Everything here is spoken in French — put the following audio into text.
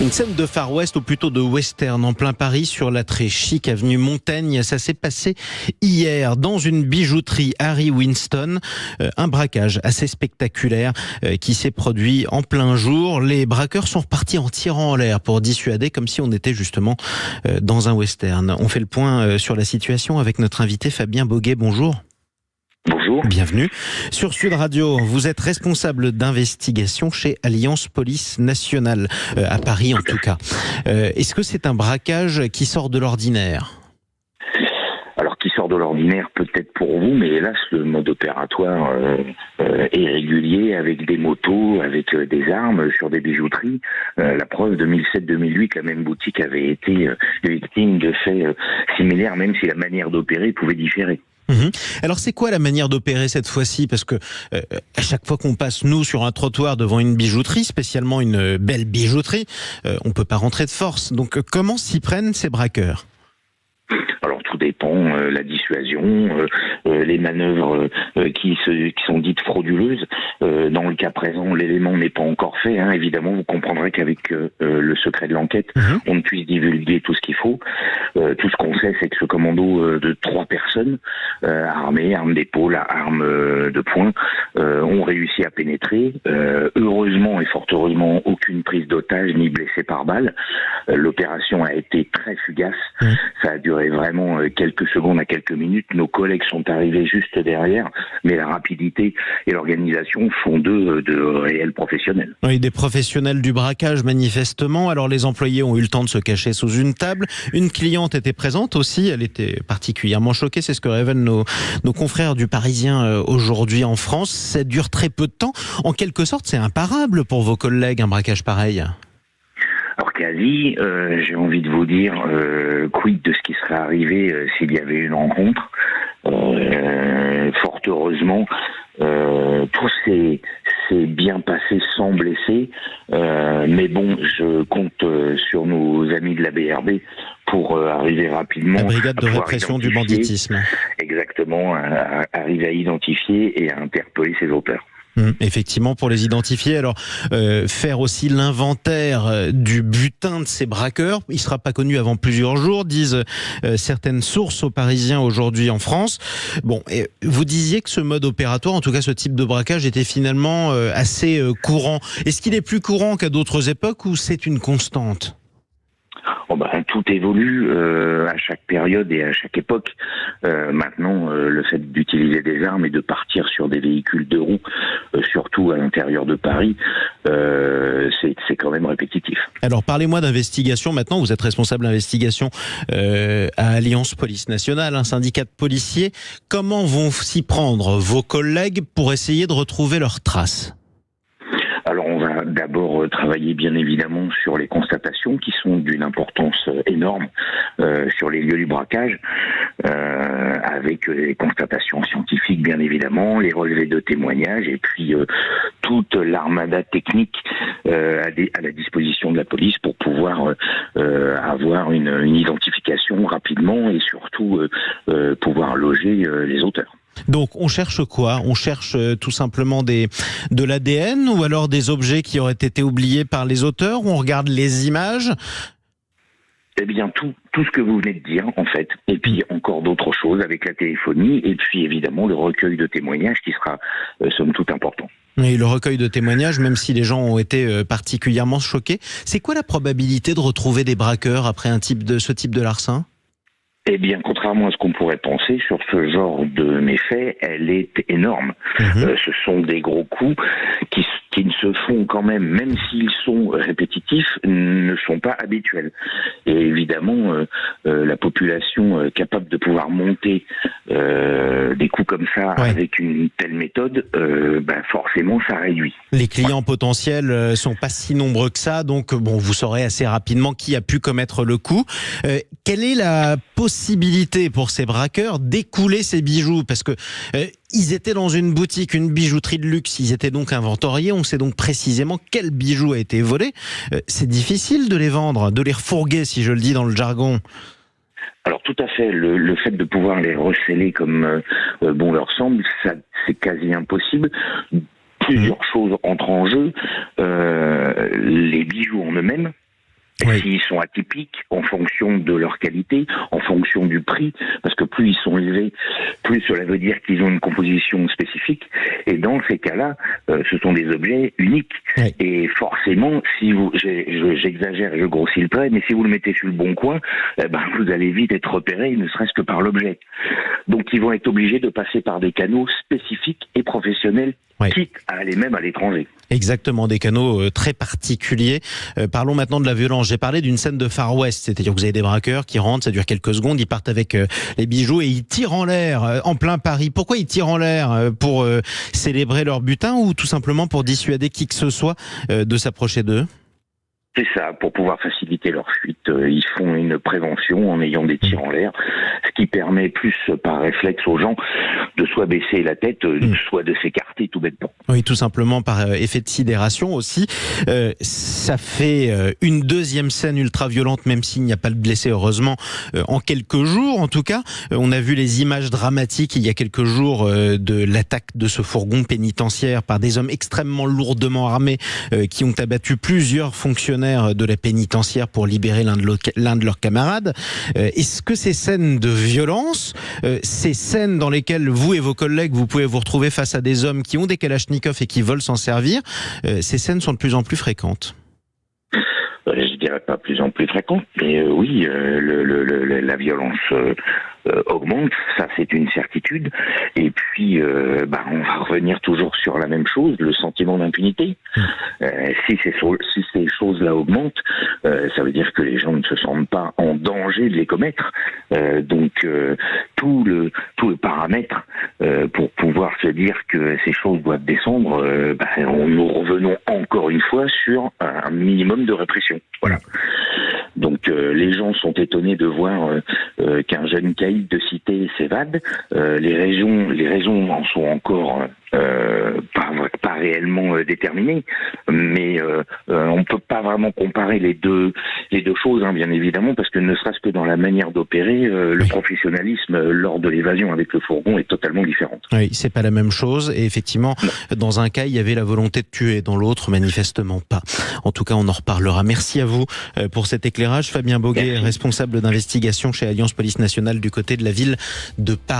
Une scène de Far West, ou plutôt de western, en plein Paris, sur la très chic avenue Montaigne. Ça s'est passé hier dans une bijouterie Harry Winston. Un braquage assez spectaculaire qui s'est produit en plein jour. Les braqueurs sont repartis en tirant en l'air pour dissuader, comme si on était justement dans un western. On fait le point sur la situation avec notre invité Fabien Boguet. Bonjour. Bonjour. Bienvenue. Sur Sud Radio, vous êtes responsable d'investigation chez Alliance Police Nationale, à Paris en tout cas. Est-ce que c'est un braquage qui sort de l'ordinaire ? Alors, qui sort de l'ordinaire peut-être pour vous, mais hélas, le mode opératoire est régulier, avec des motos, avec des armes sur des bijouteries. La preuve, 2007-2008, la même boutique avait été victime de faits similaires, même si la manière d'opérer pouvait différer. Alors c'est quoi la manière d'opérer cette fois-ci ? Parce que à chaque fois qu'on passe nous sur un trottoir devant une bijouterie, spécialement une belle bijouterie, on peut pas rentrer de force. Donc comment s'y prennent ces braqueurs ? Alors tout dépend, la dissuasion, les manœuvres qui sont dites frauduleuses. Dans le cas présent, l'élément n'est pas encore fait. Évidemment, vous comprendrez qu'avec le secret de l'enquête, on ne puisse divulguer tout ce qu'il faut. Tout ce qu'on sait, c'est que ce commando de 3 personnes, armées, armes d'épaule, armes de poing, ont réussi à pénétrer. Heureusement et fort heureusement, aucune prise d'otage ni blessé par balle. L'opération a été très fugace. Ça a duré vraiment quelques secondes à quelques minutes. Nos collègues sont arrivés juste derrière, mais la rapidité et l'organisation font d'eux de réels professionnels. Oui, des professionnels du braquage manifestement. Alors les employés ont eu le temps de se cacher sous une table. Une cliente était présente aussi, elle était particulièrement choquée, c'est ce que révèlent nos confrères du Parisien aujourd'hui en France. Ça dure très peu de temps. En quelque sorte, c'est imparable pour vos collègues, un braquage pareil. Alors quasi, j'ai envie de vous dire, quid de ce qui serait arrivé s'il y avait une rencontre. Fort heureusement, tout s'est bien passé sans blessé. Mais bon, je compte sur nos amis de la BRB pour arriver rapidement. La brigade de répression du banditisme. Exactement, arriver à identifier et à interpeller ses auteurs. Effectivement, pour les identifier. Alors, faire aussi l'inventaire du butin de ces braqueurs. Il ne sera pas connu avant plusieurs jours, disent certaines sources aux Parisiens aujourd'hui en France. Bon, et vous disiez que ce mode opératoire, en tout cas ce type de braquage, était finalement assez courant. Est-ce qu'il est plus courant qu'à d'autres époques ou c'est une constante ? Tout évolue à chaque période et à chaque époque. Maintenant, le fait d'utiliser des armes et de partir sur des véhicules 2 roues, surtout à l'intérieur de Paris, c'est quand même répétitif. Alors parlez-moi d'investigation maintenant. Vous êtes responsable d'investigation à Alliance Police Nationale, un syndicat de policiers. Comment vont s'y prendre vos collègues pour essayer de retrouver leurs traces ? Alors on va d'abord travailler bien évidemment sur les constatations qui sont d'une importance énorme sur les lieux du braquage, avec les constatations scientifiques bien évidemment, les relevés de témoignages et puis toute l'armada technique à la disposition de la police pour pouvoir avoir une identification rapidement et surtout pouvoir loger les auteurs. Donc on cherche quoi ? On cherche tout simplement de l'ADN ou alors des objets qui auraient été oubliés par les auteurs, ou on regarde les images ? Eh bien tout ce que vous venez de dire en fait, et puis encore d'autres choses avec la téléphonie, et puis évidemment le recueil de témoignages qui sera somme toute important. Et le recueil de témoignages, même si les gens ont été particulièrement choqués, c'est quoi la probabilité de retrouver des braqueurs après ce type de larcin ? Eh bien, contrairement à ce qu'on pourrait penser, sur ce genre de méfait, elle est énorme. Ce sont des gros coups qui ne se font quand même s'ils sont répétitifs, ne sont pas habituels. Et évidemment, la population capable de pouvoir monter des coups comme ça avec une telle méthode, forcément, ça réduit. Les clients potentiels sont pas si nombreux que ça, donc vous saurez assez rapidement qui a pu commettre le coup. Quelle est la possibilité pour ces braqueurs d'écouler ces bijoux ? Parce que ils étaient dans une boutique, une bijouterie de luxe, ils étaient donc inventoriés, on sait donc précisément quel bijou a été volé. C'est difficile de les vendre, de les refourguer, si je le dis dans le jargon. Alors tout à fait, le fait de pouvoir les receller comme bon leur semble, ça c'est quasi impossible. Plusieurs choses entrent en jeu, les bijoux en eux-mêmes, Oui. S'ils sont atypiques, en fonction de leur qualité, en fonction du prix, parce que plus ils sont élevés, plus cela veut dire qu'ils ont une composition spécifique. Et dans ces cas-là, ce sont des objets uniques. Oui. Et forcément, si vous, j'exagère, je grossis le trait, mais si vous le mettez sur le bon coin, vous allez vite être repéré, ne serait-ce que par l'objet. Donc ils vont être obligés de passer par des canaux spécifiques et professionnels, Oui. quitte à aller même à l'étranger. Exactement, des canaux très particuliers. Parlons maintenant de la violence. J'ai parlé d'une scène de Far West, c'est-à-dire que vous avez des braqueurs qui rentrent, ça dure quelques secondes, ils partent avec les bijoux et ils tirent en l'air en plein Paris. Pourquoi ils tirent en l'air? Pour célébrer leur butin ou tout simplement pour dissuader qui que ce soit de s'approcher d'eux? C'est ça, pour pouvoir faciliter leur fuite, ils font une prévention en ayant des tirs en l'air, ce qui permet plus par réflexe aux gens de soit baisser la tête, soit de s'écarter tout bêtement. Oui, tout simplement par effet de sidération aussi. Ça fait une deuxième scène ultra violente, même s'il n'y a pas de blessés, heureusement, en quelques jours. En tout cas, on a vu les images dramatiques il y a quelques jours de l'attaque de ce fourgon pénitentiaire par des hommes extrêmement lourdement armés qui ont abattu plusieurs fonctionnaires de la pénitentiaire pour libérer l'un de leurs camarades. Est-ce que ces scènes de violence, ces scènes dans lesquelles vous et vos collègues, vous pouvez vous retrouver face à des hommes qui ont des kalachnikovs et qui veulent s'en servir, ces scènes sont de plus en plus fréquentes? Je dirais pas plus en plus fréquentes, mais oui, la violence augmente, ça c'est une certitude. Et puis, on va revenir toujours sur la même chose, le sentiment d'impunité. Si ces choses-là augmentent, ça veut dire que les gens ne se sentent pas en danger de les commettre. Donc, tout le paramètre pour pouvoir se dire que ces choses doivent descendre, nous revenons encore une fois sur un minimum de répression. Voilà. Donc les gens sont étonnés de voir qu'un jeune caïd de cité s'évade. Les raisons en sont encore pas réellement déterminées, mais on ne peut pas vraiment comparer les deux choses, bien évidemment, parce que ne serait-ce que dans la manière d'opérer, le professionnalisme lors de l'évasion avec le fourgon est totalement différent. Oui, c'est pas la même chose. Et effectivement, dans un cas, il y avait la volonté de tuer, dans l'autre, manifestement pas. En tout cas, on en reparlera. Merci à vous pour cet éclairage. Fabien Boguet, responsable d'investigation chez Alliance Police Nationale du côté de la ville de Paris.